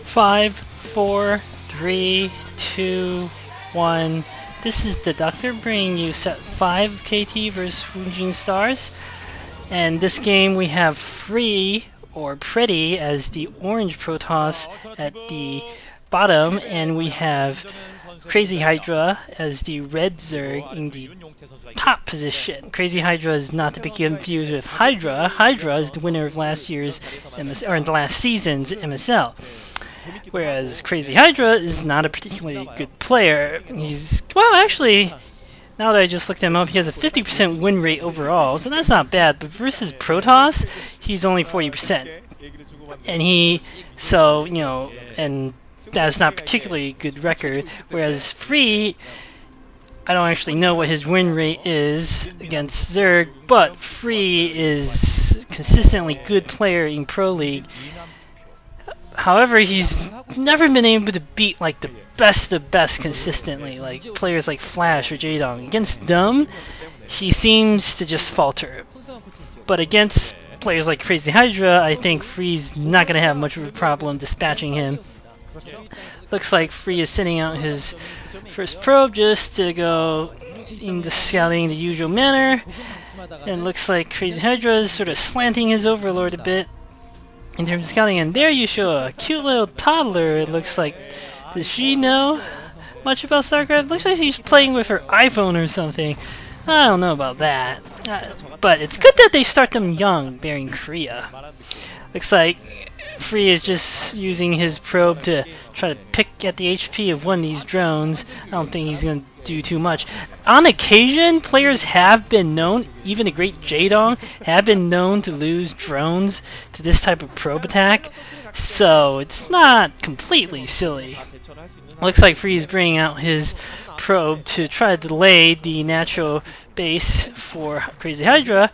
5, 4, 3, 2, 1. This is Deducter bringing you set 5 KT versus Woongjin Stars. And this game we have Free or Pretty as the orange Protoss at the bottom, and we have Crazy Hydra as the red Zerg in the top position. Crazy Hydra is not to be confused with Hydra. Hydra is the winner of last year's or in the last season's MSL. Whereas Crazy Hydra is not a particularly good player. He's, well, actually, now that I just looked him up, he has a 50% win rate overall, so that's not bad. But versus Protoss, he's only 40%. And and that's not particularly good record. Whereas Free, I don't actually know what his win rate is against Zerg, but Free is consistently good player in Pro League. However, he's never been able to beat like the best of best consistently, like players like Flash or Jaedong. Against them, he seems to just falter. But against players like Crazy Hydra, I think Free's not going to have much of a problem dispatching him. Looks like Free is sending out his first probe just to go into scouting the usual manner. And looks like Crazy Hydra is sort of slanting his overlord a bit in terms of scouting. And there you show a cute little toddler, it looks like. Does she know much about StarCraft? Looks like she's playing with her iPhone or something. I don't know about that. But it's good that they start them young, bearing Korea. Looks like Free is just using his probe to try to pick at the HP of one of these drones. I don't think he's going to do too much. On occasion, players have been known, even the great Jaedong, have been known to lose drones to this type of probe attack. So it's not completely silly. Looks like Free is bringing out his probe to try to delay the natural base for Crazy Hydra.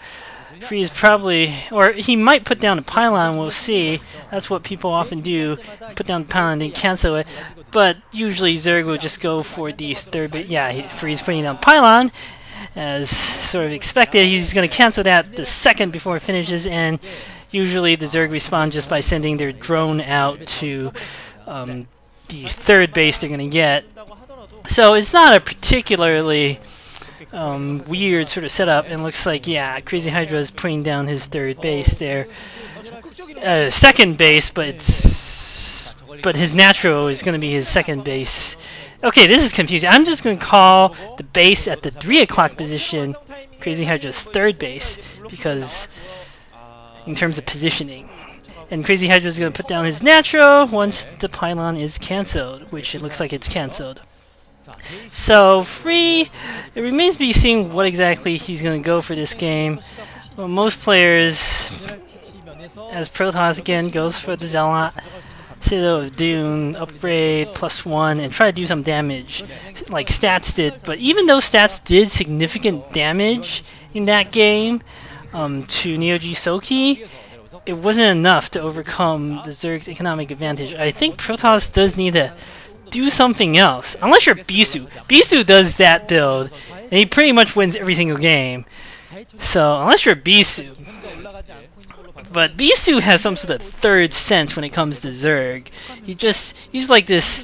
Free is probably, or he might put down a pylon, we'll see. That's what people often do, put down the pylon and cancel it. But usually Zerg will just go for the third bit. Yeah, Free's putting down pylon, as sort of expected. He's going to cancel that the second before it finishes, and usually the Zerg respond just by sending their drone out to the third base they're going to get. So it's not a particularly weird sort of setup, and looks like, yeah, Crazy Hydra is putting down his third base there. Second base, but his natural is going to be his second base. Okay, this is confusing. I'm just going to call the base at the 3 o'clock position Crazy Hydra's third base, because in terms of positioning. And Crazy Hydra is going to put down his natural once the pylon is cancelled, which it looks like it's cancelled. So Free, it remains to be seen what exactly he's going to go for this game. Well, most players, as Protoss again, goes for the Zealot, Citadel of Dune, upgrade, +1, and try to do some damage, like Stats did. But even though Stats did significant damage in that game to Neo-G Soki, it wasn't enough to overcome the Zerg's economic advantage. I think Protoss does need to do something else. Unless you're Bisu. Bisu does that build, and he pretty much wins every single game. So, unless you're Bisu. But Bisu has some sort of third sense when it comes to Zerg. He's like this.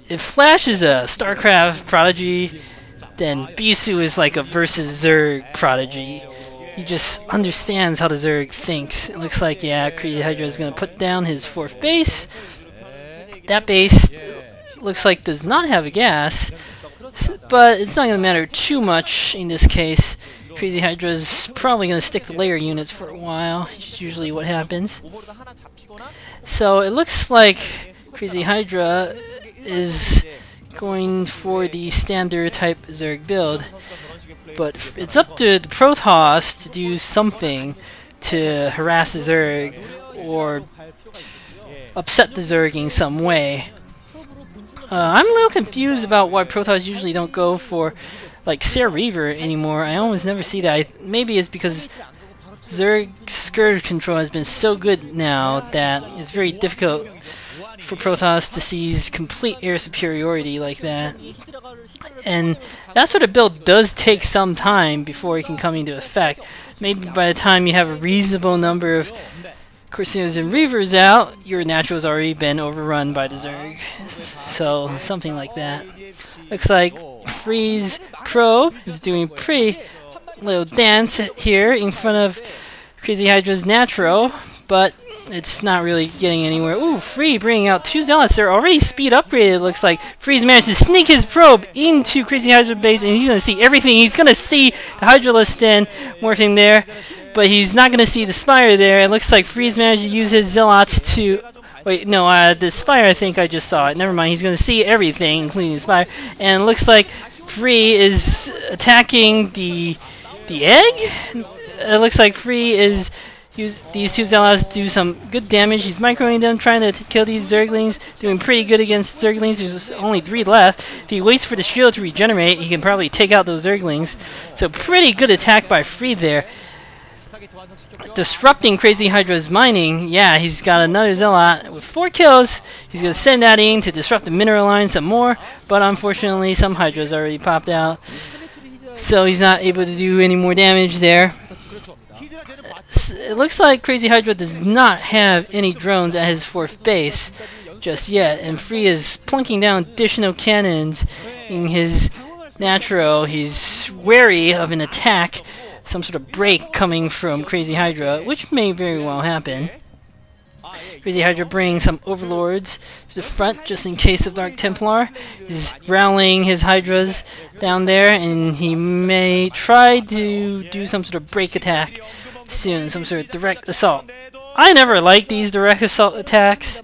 If Flash is a StarCraft prodigy, then Bisu is like a versus Zerg prodigy. He just understands how the Zerg thinks. It looks like, yeah, Crazy Hydra is going to put down his fourth base. That base looks like does not have a gas, but it's not going to matter too much in this case. Crazy Hydra is probably going to stick the layer units for a while. It's usually what happens. So it looks like Crazy Hydra is going for the standard type Zerg build, but it's up to the Protoss to do something to harass the Zerg or upset the Zerg in some way. I'm a little confused about why Protoss usually don't go for like Sarah Reaver anymore. I almost never see that. Maybe it's because Zerg Scourge control has been so good now that it's very difficult for Protoss to seize complete air superiority like that. And that sort of build does take some time before it can come into effect. Maybe by the time you have a reasonable number of course, as in Reaver's out, your natural's already been overrun by the Zerg. So, something like that. Looks like Freeze Probe is doing pretty little dance here in front of Crazy Hydra's natural, but it's not really getting anywhere. Ooh, Free bringing out 2 Zealots. They're already speed upgraded, it looks like. Free's managed to sneak his probe into Crazy Hydra base, and he's going to see everything. He's going to see the Hydralisk Den morphing there, but he's not going to see the Spire there. It looks like Free's managed to use his Zealots to... Wait, no, the Spire, I think I just saw it. Never mind, he's going to see everything, including the Spire. And it looks like Free is attacking the egg? It looks like Free is... these 2 Zealots do some good damage. He's microing them, trying to kill these Zerglings. Doing pretty good against Zerglings. There's only 3 left. If he waits for the shield to regenerate, he can probably take out those Zerglings. So pretty good attack by Free there. Disrupting Crazy Hydra's mining. Yeah, he's got another Zealot with 4 kills. He's going to send that in to disrupt the mineral line some more. But unfortunately, some Hydras already popped out. So he's not able to do any more damage there. It looks like Crazy Hydra does not have any drones at his 4th base just yet, and Free is plunking down additional cannons in his natural. He's wary of an attack, some sort of break coming from Crazy Hydra, which may very well happen. Crazy Hydra brings some Overlords to the front just in case of Dark Templar. He's rallying his Hydras down there, and he may try to do some sort of break attack soon, some sort of direct assault. I never like these direct assault attacks.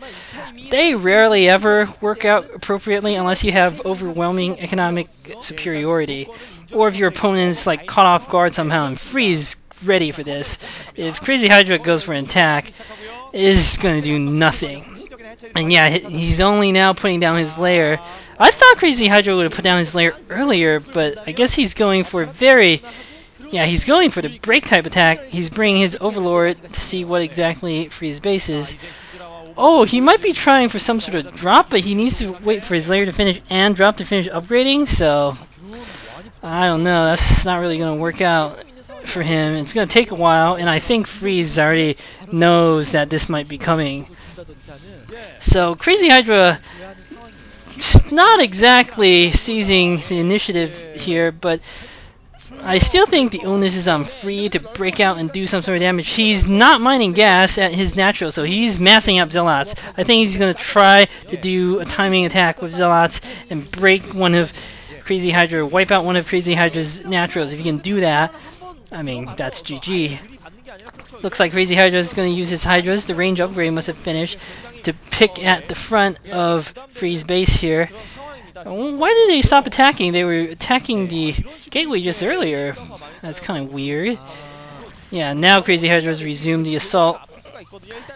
They rarely ever work out appropriately unless you have overwhelming economic superiority, or if your opponent's like caught off guard somehow and Free's ready for this. If Crazy Hydra goes for an attack, it is going to do nothing. And yeah, he's only now putting down his lair. I thought Crazy Hydra would have put down his lair earlier, but I guess he's going for he's going for the break type attack. He's bringing his Overlord to see what exactly Free's base is. Oh, he might be trying for some sort of drop, but he needs to wait for his lair to finish and drop to finish upgrading, so... I don't know, that's not really going to work out for him. It's going to take a while, and I think Freeze already knows that this might be coming. So, Crazy Hydra... not exactly seizing the initiative here, but... I still think the onus is on Free to break out and do some sort of damage. He's not mining gas at his natural, so he's massing up Zealots. I think he's going to try to do a timing attack with Zealots and break one of Crazy Hydra, wipe out one of Crazy Hydra's naturals. If he can do that, I mean, that's GG. Looks like Crazy Hydra is going to use his Hydras. The range upgrade must have finished to pick at the front of Free's base here. Why did they stop attacking? They were attacking the gateway just earlier. That's kind of weird. Yeah, now Crazy Hydra's resumed the assault.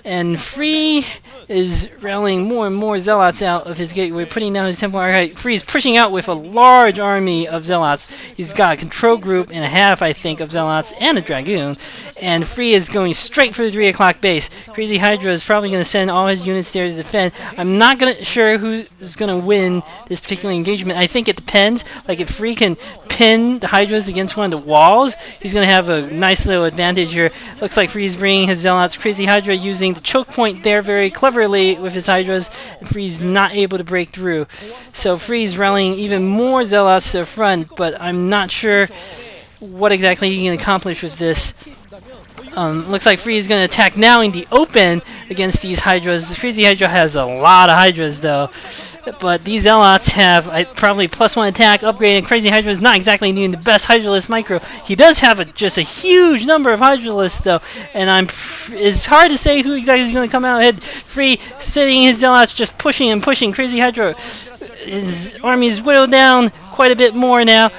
And Free is rallying more and more Zealots out of his gateway, putting down his Templar Archite. Free is pushing out with a large army of Zealots. He's got a control group and a half, I think, of Zealots and a Dragoon. And Free is going straight for the 3 o'clock base. Crazy Hydra is probably going to send all his units there to defend. I'm not sure who's going to win this particular engagement. I think it depends. Like, if Free can pin the Hydras against one of the walls, he's going to have a nice little advantage here. Looks like Free's bringing his Zealots. Crazy Hydra using the choke point there very cleverly with his Hydras, and Free's not able to break through. So Free's rallying even more Zealots to the front, but I'm not sure what exactly he can accomplish with this. Looks like Free is going to attack now in the open against these Hydras. Crazy Hydra has a lot of Hydras though, but these Zealots have probably +1 attack upgrade, and Crazy Hydra is not exactly needing the best Hydralisk micro. He does have just a huge number of Hydralisks though, and it's hard to say who exactly is going to come out ahead. Free sitting his Zealots just pushing and pushing. Crazy Hydra, his army is whittled down quite a bit more now.